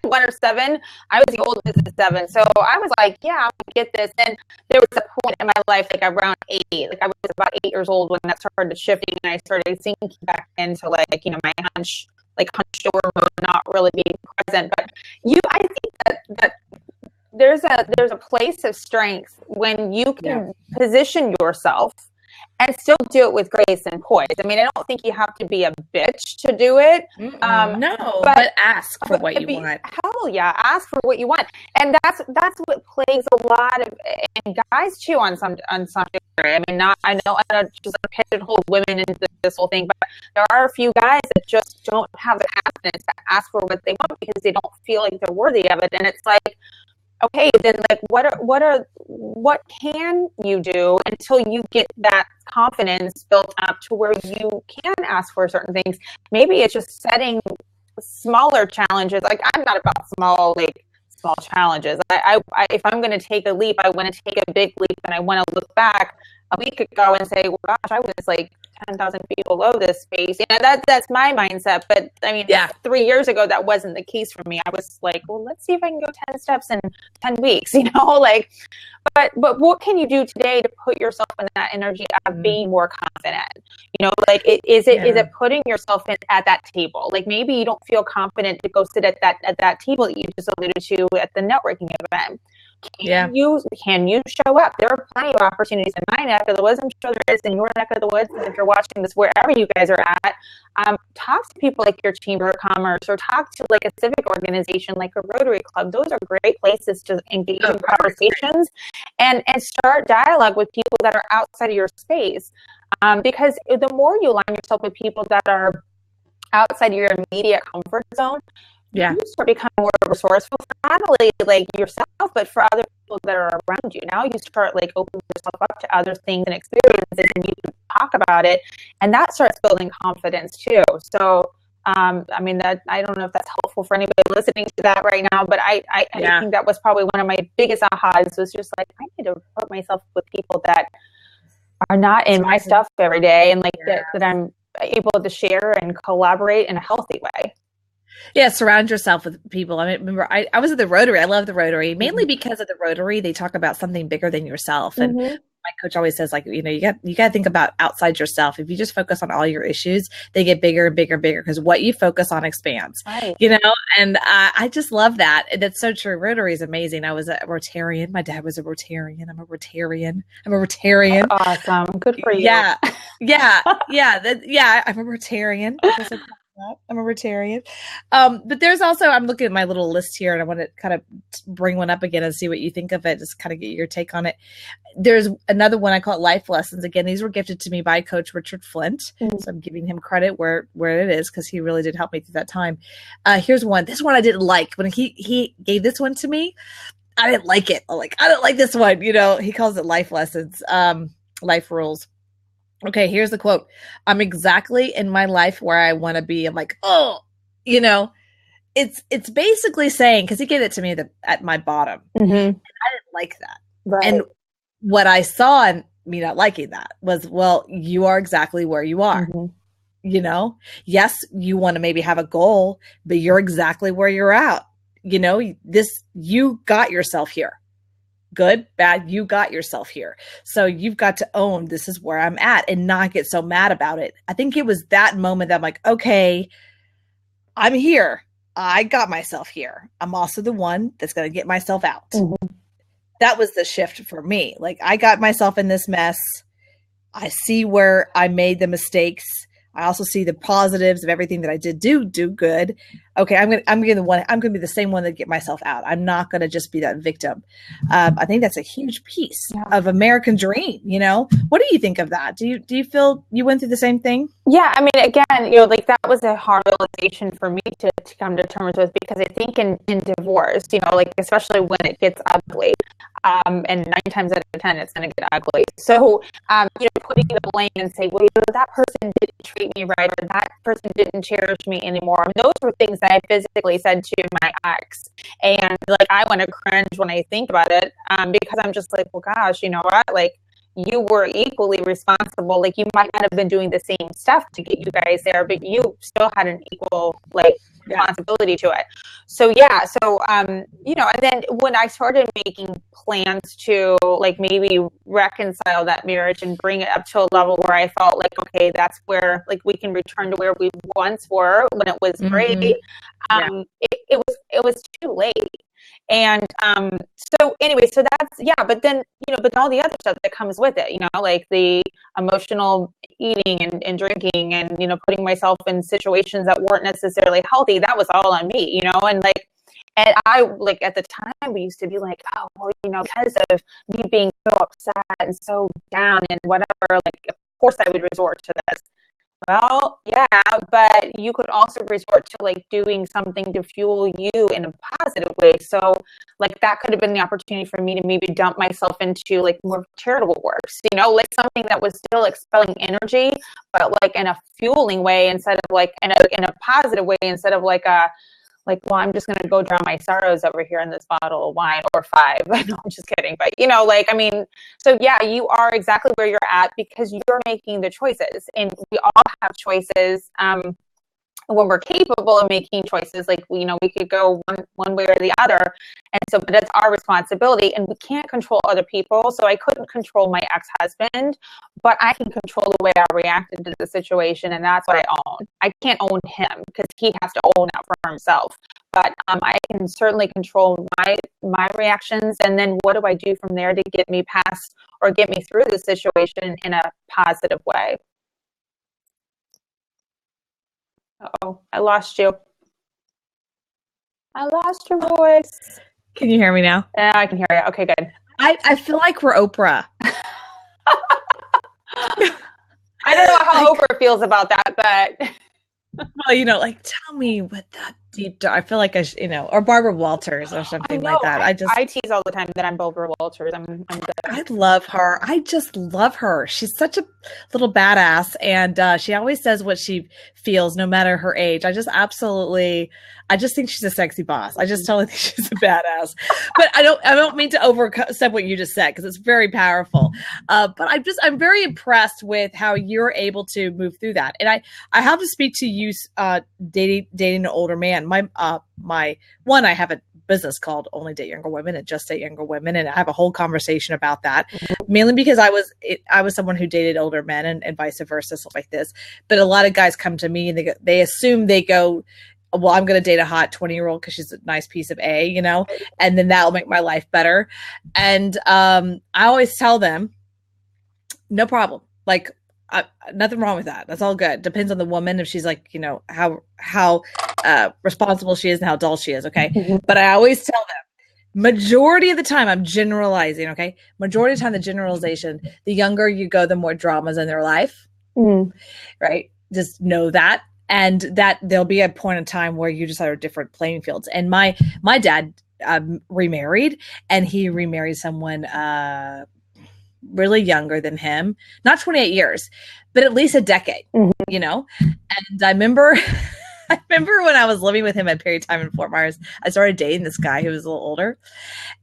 1 or 7. I was the oldest of 7. So I was like, yeah, I'll get this. And there was a point in my life, like around 8, like I was about 8 years old when that started shifting, and I started sinking back into my hunched over mode, not really being present. But I think that there's a place of strength when you can position yourself and still do it with grace and poise. I mean, I don't think you have to be a bitch to do it. No, but ask for what you want. Hell yeah, ask for what you want, and that's what plays a lot of, and guys too on some degree. I mean, I don't just pigeonhole women into this whole thing, but there are a few guys that just don't have the confidence to ask for what they want because they don't feel like they're worthy of it, and it's like, okay, then like what can you do until you get that confidence built up to where you can ask for certain things? Maybe it's just setting smaller challenges. Like, I'm not about small challenges. I if I'm going to take a leap, I want to take a big leap, and I want to look back a week ago and say, well, gosh, I was like 10,000 feet below this space. That's my mindset. But I mean, 3 years ago, that wasn't the case for me. I was like, well, let's see if I can go 10 steps in 10 weeks, like, but what can you do today to put yourself in that energy of being more confident? Like, is it putting yourself in at that table? Like, maybe you don't feel confident to go sit at that table that you just alluded to at the networking event. Can you show up? There are plenty of opportunities in my neck of the woods. I'm sure there is in your neck of the woods. And if you're watching this, wherever you guys are at, talk to people like your Chamber of Commerce, or talk to like a civic organization like a Rotary Club. Those are great places to engage in conversations and start dialogue with people that are outside of your space. Because the more you align yourself with people that are outside of your immediate comfort zone, you start becoming more resourceful for not only like yourself, but for other people that are around you. Now you start like opening yourself up to other things and experiences, and you can talk about it, and that starts building confidence too. So, I mean, that I don't know if that's helpful for anybody listening to that right now, but I think that was probably one of my biggest ahas, was just like, I need to put myself with people that are not in my stuff every day, and like that I'm able to share and collaborate in a healthy way. Yeah, surround yourself with people. I mean, remember, I was at the Rotary. I love the Rotary, mainly because of the Rotary. They talk about something bigger than yourself. And my coach always says, like, you got to think about outside yourself. If you just focus on all your issues, they get bigger and bigger and bigger, because what you focus on expands, and I just love that. And that's so true. Rotary is amazing. I was a Rotarian. My dad was a Rotarian. I'm a Rotarian. Awesome. Good for you. Yeah. I'm a Rotarian. I'm a Rotarian. But there's also, I'm looking at my little list here, and I want to kind of bring one up again and see what you think of it, just kind of get your take on it. There's another one, I call it Life Lessons. Again, these were gifted to me by Coach Richard Flint. So I'm giving him credit where it is, because he really did help me through that time. Here's one. This one I didn't like. When he gave this one to me, I didn't like it. I'm like, I don't like this one. He calls it Life Lessons, Life Rules. Okay, here's the quote. I'm exactly in my life where I want to be. I'm like, it's basically saying, because he gave it to me at my bottom. And I didn't like that. Right. And what I saw in me not liking that was, well, you are exactly where you are. Yes, you want to maybe have a goal, but you're exactly where you're at. You got yourself here. Good, bad, you got yourself here. So you've got to own, this is where I'm at, and not get so mad about it. I think it was that moment that I'm like, okay, I'm here. I got myself here. I'm also the one that's going to get myself out. That was the shift for me. Like, I got myself in this mess. I see where I made the mistakes. I also see the positives of everything that I did do good. Okay, I'm gonna be the same one that get myself out. I'm not gonna just be that victim. I think that's a huge piece of American dream. What do you think of that? Do you feel you went through the same thing? Yeah, I mean, again, like, that was a hard realization for me to come to terms with, because I think in divorce, like, especially when it gets ugly, and 9 times out of 10, it's going to get ugly. So, putting the blame and say, well, that person didn't treat me right, or that person didn't cherish me anymore. I mean, those were things that I physically said to my ex. And like, I want to cringe when I think about it, because I'm just like, well, gosh, you know what? Like, you were equally responsible. Like, you might not have been doing the same stuff to get you guys there, but you still had an equal, like, responsibility to it. So, and then when I started making plans to, like, maybe reconcile that marriage and bring it up to a level where I felt like, okay, that's where, like, we can return to where we once were when it was great. It was too late. And so anyway, so that's, but then, but all the other stuff that comes with it, like the emotional eating and drinking and, putting myself in situations that weren't necessarily healthy, that was all on me, and like, and I, like, at the time, we used to be like, oh, well, because of me being so upset and so down and whatever, like, of course I would resort to this. Well, yeah, but you could also resort to, like, doing something to fuel you in a positive way. So, like, that could have been the opportunity for me to maybe dump myself into, like, more charitable works, like something that was still expelling energy, but, like, in a fueling way, instead of, like, in a positive way, instead of, like, a like, well, I'm just going to go drown my sorrows over here in this bottle of wine or 5. No, I'm just kidding. But, you know, like, I mean, so yeah, you are exactly where you're at because you're making the choices, and we all have choices. When we're capable of making choices, like, you know, we could go one way or the other. And so, but it's our responsibility, and we can't control other people. So I couldn't control my ex-husband, but I can control the way I reacted to the situation. And that's what I own. I can't own him because he has to own that for himself. But I can certainly control my reactions. And then what do I do from there to get me past or get me through the situation in a positive way? Uh-oh, I lost you. I lost your voice. Can you hear me now? Yeah, I can hear you. Okay, good. I feel like we're Oprah. I don't know how Oprah feels about that, but well, you know, like, tell me what that deep I feel like you know, or Barbara Walters or something like that. I tease all the time that I'm Barbara Walters. I'm I love her. I just love her. She's such a little badass, and she always says what she feels, no matter her age. I just think she's a sexy boss. I just totally think she's a badass. But I don't mean to overstep what you just said because it's very powerful. But I'm very impressed with how you're able to move through that. And I have to speak to you dating an older man. I have a business called Only Date Younger Women and Just Date Younger Women, and I have a whole conversation about that, mainly because I was someone who dated older men and vice versa, stuff like this. But a lot of guys come to me and they assume they go, well, I'm going to date a hot 20-year-old because she's a nice piece of A, you know, and then that'll make my life better. And I always tell them, no problem. Like, nothing wrong with that. That's all good. Depends on the woman. If she's like, you know, how responsible she is and how dull she is. Okay. Mm-hmm. But I always tell them, majority of the time, I'm generalizing. Okay. Majority of the time, the generalization, the younger you go, the more dramas in their life. Mm. Right. Just know that. And that there'll be a point in time where you just are different playing fields. And my dad remarried, and he remarried someone really younger than him, not 28 years, but at least a decade, you know? And I remember when I was living with him at Perry Time in Fort Myers, I started dating this guy who was a little older.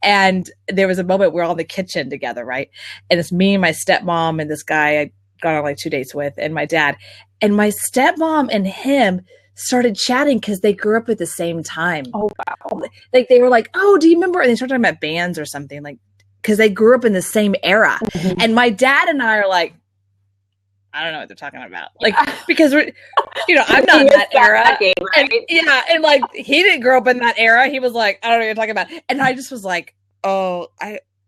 And there was a moment we were all in the kitchen together, right? And it's me and my stepmom and this guy I got on like 2 dates with, and my dad. And my stepmom and him started chatting because they grew up at the same time. Oh, wow. Like, they were like, oh, do you remember? And they started talking about bands or something, like, because they grew up in the same era. Mm-hmm. And my dad and I are like, I don't know what they're talking about. Like, because we're, you know, I'm not in that era. Game, right? And, yeah. And like, he didn't grow up in that era. He was like, I don't know what you're talking about. And I just was like,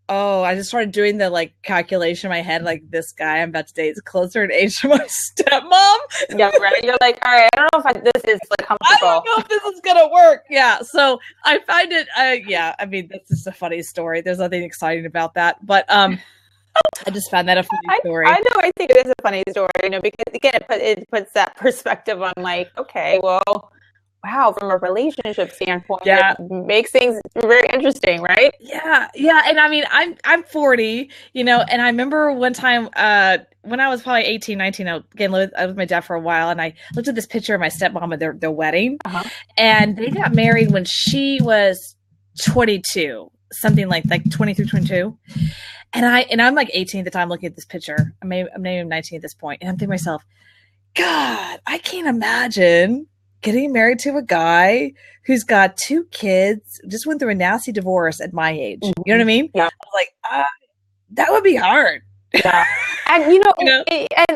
I just started doing the like calculation in my head, like, this guy I'm about to date is closer in age to my stepmom. Yeah, right. You're like, all right, I don't know if this is like comfortable. I don't know if this is gonna work. Yeah. So I find it. I mean, that's just a funny story. There's nothing exciting about that, but I just found that a funny story. I know. I think it is a funny story, you know, because again, it puts that perspective on, like, okay, well, wow, from a relationship standpoint, it makes things very interesting, right? Yeah. Yeah. And I mean, I'm 40, you know, and I remember one time when I was probably 18, 19, I lived with my dad for a while, and I looked at this picture of my stepmom at their wedding, and they got married when she was 22, something like 23, 22. And I'm like 18 at the time looking at this picture. I'm maybe 19 at this point. And I'm thinking to myself, God, I can't imagine getting married to a guy who's got 2 kids, just went through a nasty divorce at my age. Mm-hmm. You know what I mean? Yeah. I was like, that would be hard. Yeah. And, you know,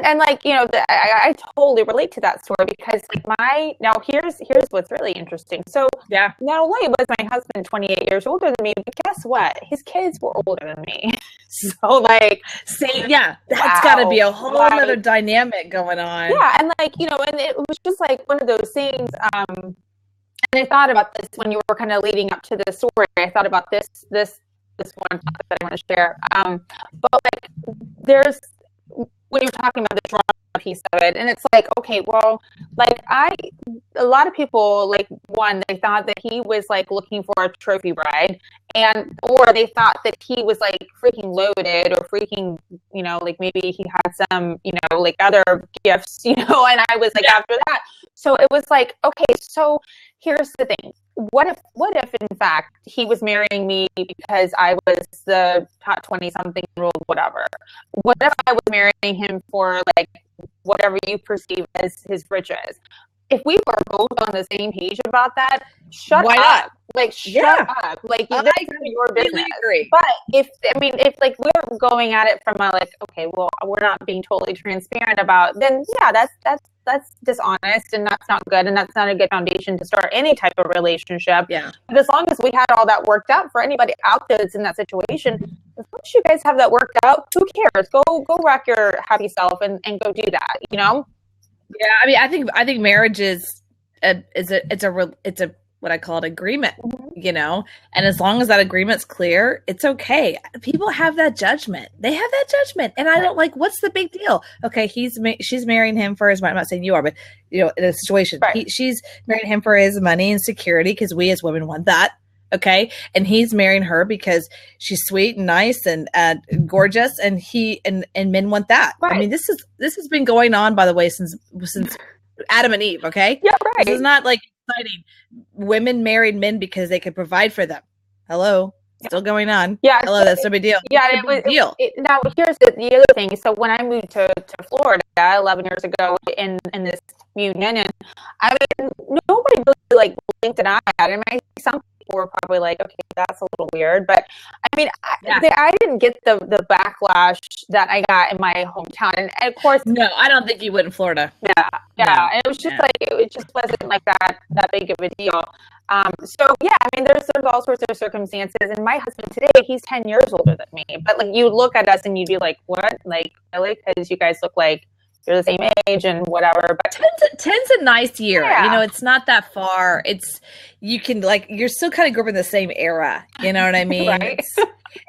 and like, you know, I totally relate to that story because like now here's what's really interesting. So not only was my husband 28 years older than me, but guess what? His kids were older than me. So like, that's got to be a whole other dynamic going on. Yeah. And like, you know, and it was just like one of those things. And I thought about this when you were kind of leading up to the story. I thought about this one topic that I want to share. But like, there's, when you're talking about the drama piece of it, and it's like, okay, well, like a lot of people, like, one, they thought that he was like looking for a trophy bride, or they thought that he was like freaking loaded or freaking, you know, like maybe he had some, you know, like other gifts, you know, and I was like after that. So it was like, okay, so here's the thing. what if in fact he was marrying me because I was the top 20 something rule, whatever? What if I was marrying him for like whatever you perceive as his riches? If we were both on the same page about that, shut Why up. not? Like, shut up. Like, that's your business. Agree. But if like we're going at it from a like, okay, well, we're not being totally transparent about, then yeah, that's dishonest, and that's not good, and that's not a good foundation to start any type of relationship. Yeah. But as long as we had all that worked out, for anybody out there that's in that situation, as long as you guys have that worked out, who cares? Go rock your happy self and go do that, you know? Yeah, I mean, I think marriage is a what I call an agreement, you know, and as long as that agreement's clear, it's okay. People have that judgment. They have that judgment, and I don't like. What's the big deal? Okay, she's marrying him for his money. I'm not saying you are, but you know, in a situation, right. She's marrying him for his money and security because we as women want that. Okay, and he's marrying her because she's sweet and nice and gorgeous, and men want that. Right. I mean, this has been going on, by the way, since Adam and Eve. Okay, yeah, right. This is not like exciting. Women married men because they could provide for them. Hello, still going on. Yeah, hello, that's no big deal. Yeah, it was deal. Now here's the other thing. So when I moved to Florida 11 years ago in this union, and I mean, nobody really like blinked an eye at it. I mean, some people were probably like, okay, that's a little weird, but I mean, I didn't get the backlash that I got in my hometown, and of course, no, I don't think you would in Florida. Yeah, no. And it was just like it just wasn't like that big of a deal. So yeah, I mean, there's all sorts of circumstances, and my husband today, he's 10 years older than me, but like you look at us and you'd be like, what? Like really? Because you guys look like you're the same age and whatever. But 10's a nice year. Yeah. You know, it's not that far. You can like, you're still kind of grew up in the same era. You know what I mean? Right.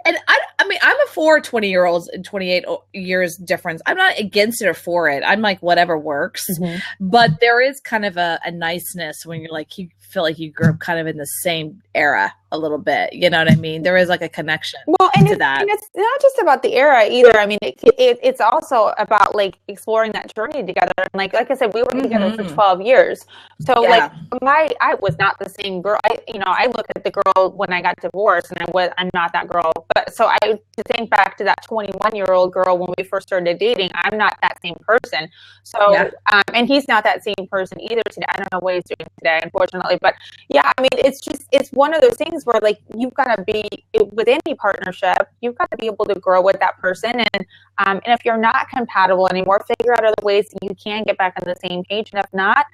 And I mean, I'm a for 20-year-olds and 28 years difference. I'm not against it or for it. I'm like, whatever works. Mm-hmm. But there is kind of a niceness when you're like, you feel like you grew up kind of in the same era a little bit. You know what I mean? There is like a connection to that. And it's not just about the era either. I mean, it's also about like exploring that journey together. And like I said, we were together for 12 years. So like I was not the same girl. I look at the girl when I got divorced, and I'm not that girl. But so to think back to that 21-year-old girl when we first started dating, I'm not that same person. So, and he's not that same person either today. I don't know what he's doing today, unfortunately. But yeah, I mean, it's one of those things where like you've got to be with any partnership, you've got to be able to grow with that person. And if you're not compatible anymore, figure out other ways that you can get back on the same page. And if not,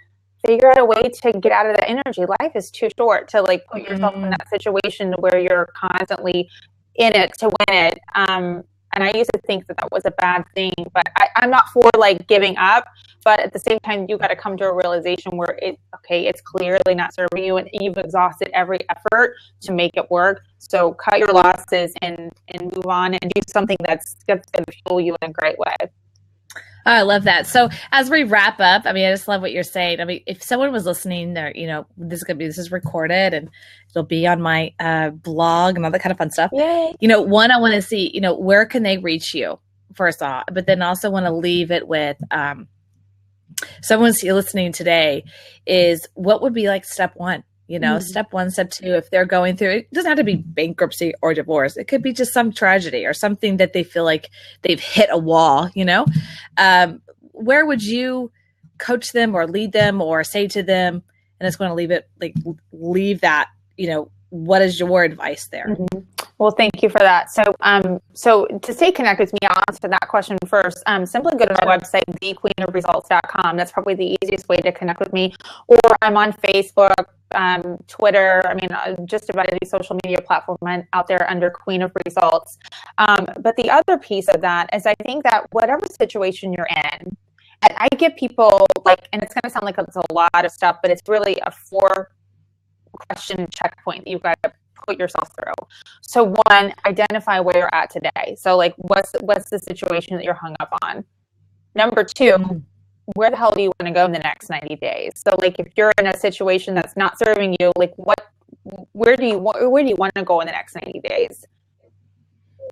figure out a way to get out of that energy. Life is too short to like put yourself in that situation where you're constantly in it to win it. And I used to think that was a bad thing, but I'm not for like giving up. But at the same time, you got to come to a realization where it's clearly not serving you, and you've exhausted every effort to make it work. So cut your losses and move on and do something that's going to fuel you in a great way. Oh, I love that. So as we wrap up, I mean, I just love what you're saying. I mean, if someone was listening there, you know, this is recorded and it'll be on my blog and all that kind of fun stuff. Yay. You know, one, I want to see, you know, where can they reach you first off, but then also want to leave it with someone's listening today is what would be like step one? You know, step one, step two, if they're going through, it doesn't have to be bankruptcy or divorce. It could be just some tragedy or something that they feel like they've hit a wall, you know. Where would you coach them or lead them or say to them, and it's going to leave that, you know, what is your advice there? Mm-hmm. Well, thank you for that. So to stay connected with me, I'll answer that question first. Simply go to my website, thequeenofresults.com. That's probably the easiest way to connect with me. Or I'm on Facebook, Twitter. I mean, just about any social media platform out there under Queen of Results. But the other piece of that is I think that whatever situation you're in, and I give people like, and it's going to sound like it's a lot of stuff, but it's really a 4-question checkpoint that you've got to put yourself through. So one, identify where you're at today. So like, what's the situation that you're hung up on? Number two, where the hell do you want to go in the next 90 days? So like, if you're in a situation that's not serving you, like where do you want to go in the next 90 days?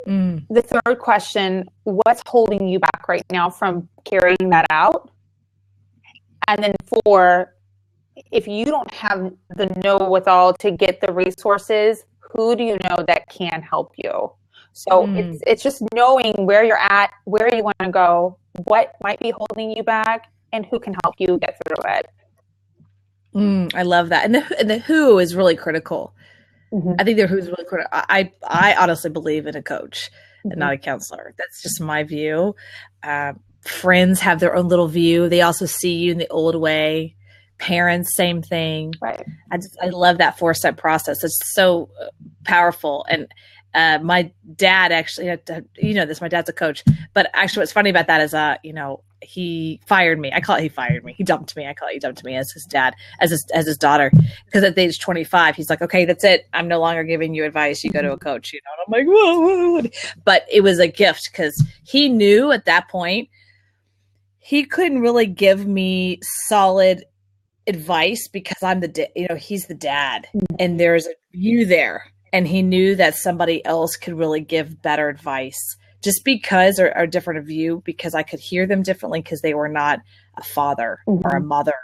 The third question, what's holding you back right now from carrying that out? And then 4, if you don't have the know-withal to get the resources, who do you know that can help you? So it's just knowing where you're at, where you want to go, what might be holding you back, and who can help you get through it. I love that. And the who is really critical. I think the who's really critical. I honestly believe in a coach and not a counselor. That's just my view. Friends have their own little view. They also see you in the old way. Parents, same thing. Right. I love that 4-step process. It's so powerful. And my dad actually, you know this, my dad's a coach, but actually what's funny about that is, he fired me. I call it, he fired me. He dumped me. I call it, he dumped me as his dad, as his daughter. Because at the age 25, he's like, okay, that's it. I'm no longer giving you advice. You go to a coach, And I'm like, whoa. But it was a gift because he knew at that point, he couldn't really give me solid advice because I'm he's the dad and there's you there. And he knew that somebody else could really give better advice just because, or a different view, because I could hear them differently because they were not a father or a mother or,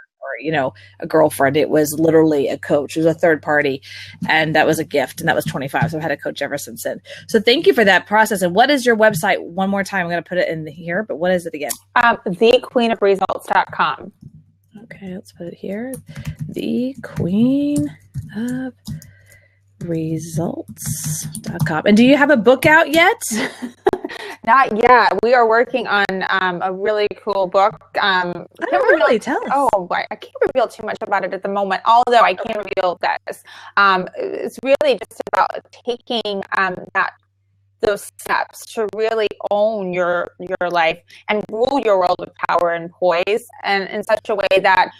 a girlfriend. It was literally a coach. It was a third party. And that was a gift. And that was 25. So I've had a coach ever since then. So thank you for that process. And what is your website? One more time. I'm going to put it in here, but what is it again? thequeenofresults.com. Okay, let's put it here. The Queen of Results.com. And do you have a book out yet? Not yet. We are working on a really cool book. Really? Tell us. Oh, I can't reveal too much about it at the moment, although I can reveal this. It's really just about taking those steps to really own your life and rule your world with power and poise, and in such a way that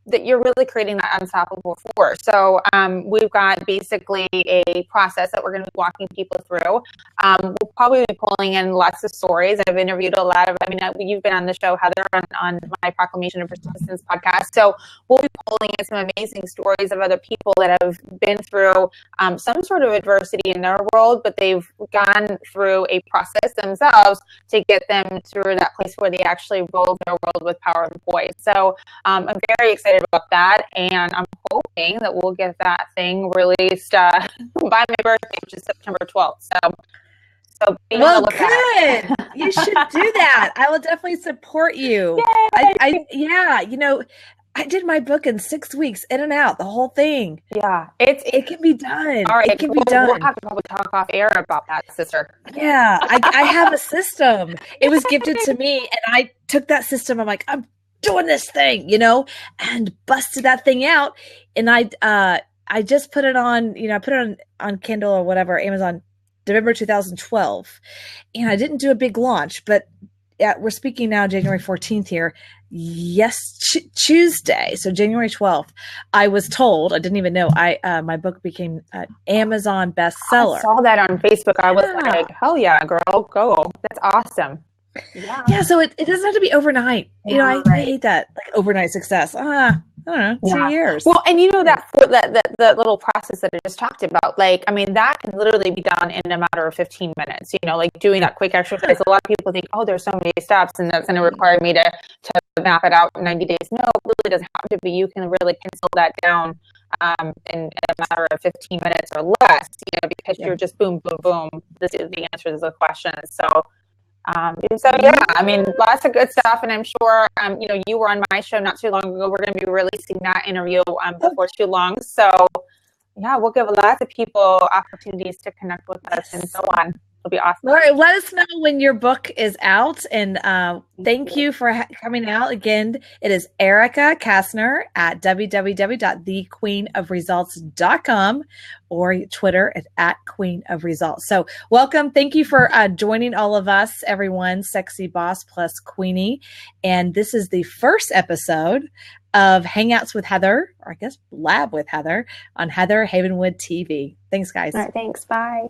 that you're really creating that unstoppable force. So we've got basically a process that we're going to be walking people through. We'll probably be pulling in lots of stories. I've interviewed a lot of, you've been on the show, Heather, on my Proclamation of Persistence podcast. So we'll be pulling in some amazing stories of other people that have been through some sort of adversity in their world, but they've gone through a process themselves to get them through that place where they actually rule their world with power and poise. So I'm very excited about that, and I'm hoping that we'll get that thing released by my birthday, which is September 12th. So well, good. You should do that. I will definitely support you. I did my book in 6 weeks, in and out, the whole thing. Yeah, it can be done. All right, it can be done. We'll have to probably talk off air about that, sister. Yeah, I have a system. It was gifted to me, and I took that system. I'm like, I'm doing this thing, and busted that thing out. And I just put it on, I put it on Kindle or whatever, Amazon, November 2012. And I didn't do a big launch, but we're speaking now January 14th here. Yes, Tuesday. So January 12th, I was told, I didn't even know, my book became an Amazon bestseller. I saw that on Facebook. I was like, hell yeah, girl, go. That's awesome. Yeah, so it doesn't have to be overnight. I hate that, like overnight success. I don't know, 2 years. Well, and that little process that I just talked about, that can literally be done in a matter of 15 minutes. Like doing that quick exercise. A lot of people think, oh, there's so many steps, and that's going to require me to map it out in 90 days. No, it really doesn't have to be. You can really pencil that down in a matter of 15 minutes or less. Because you're just boom, boom, boom. This is the answer to the question. So lots of good stuff, and I'm sure, you were on my show not too long ago. We're going to be releasing that interview before too long. So, we'll give lots of people opportunities to connect with us and so on. It'll be awesome. All right, let us know when your book is out, and thank you for coming out. Again, it is Erica Gastner at www.thequeenofresults.com or Twitter at Queen of Results. So welcome. Thank you for joining all of us, everyone, Sexy Boss plus Queenie. And this is the first episode of Hangouts with Heather, or I guess Lab with Heather, on Heather Havenwood TV. Thanks, guys. All right, thanks. Bye.